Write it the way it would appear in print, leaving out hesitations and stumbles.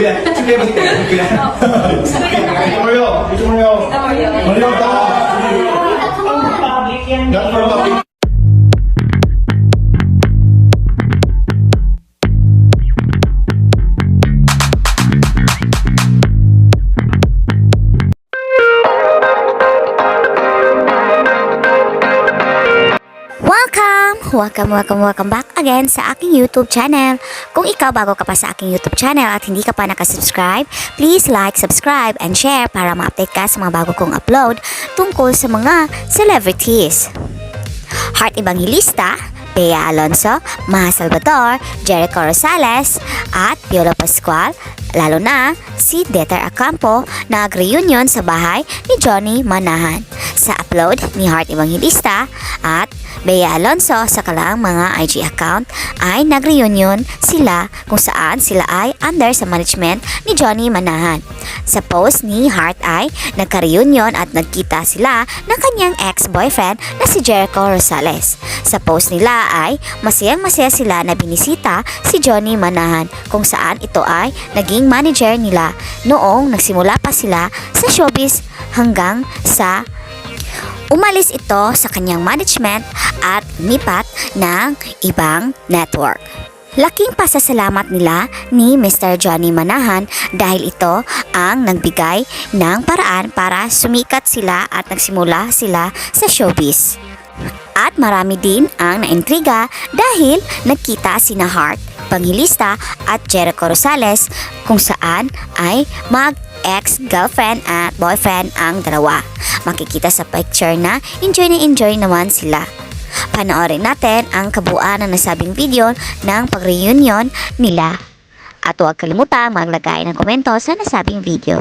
Kuya, sige, balik ka. Kuya. Ito Mario. Ito Mario. Mario, tara. Not for public. Welcome back again sa aking YouTube channel. Kung ikaw bago ka pa sa aking YouTube channel at hindi ka pa nakasubscribe, please like, subscribe, and share para ma-update ka sa mga bago kong upload tungkol sa mga celebrities. Heart Evangelista, Bea Alonzo, Maha Salvador, Jericho Rosales, at Piolo Pascual, lalo na si Deter Acampo, nag-reunion sa bahay ni Johnny Manahan. Sa upload ni Heart Evangelista at Bea Alonzo sa kanilang mga IG account ay nag-reunion sila kung saan sila ay under sa management ni Johnny Manahan. Sa post ni Heart ay nagka-reunion at nagkita sila ng kanyang ex-boyfriend na si Jericho Rosales. Sa post nila ay masayang-masaya sila na binisita si Johnny Manahan kung saan ito ay naging manager nila noong nagsimula pa sila sa showbiz hanggang sa umalis ito sa kanyang management at lipat ng ibang network. Laking pasasalamat nila ni Mr. Johnny Manahan dahil ito ang nagbigay ng paraan para sumikat sila at nagsimula sila sa showbiz. At marami din ang naintriga dahil nagkita sina Heart Evangelista at Jericho Rosales kung saan ay mag-ex-girlfriend at boyfriend ang dalawa. Makikita sa picture na enjoy naman sila. Panoorin natin ang kabuuan ng nasabing video ng pag-reunion nila. At huwag kalimutan maglagay ng komento sa nasabing video.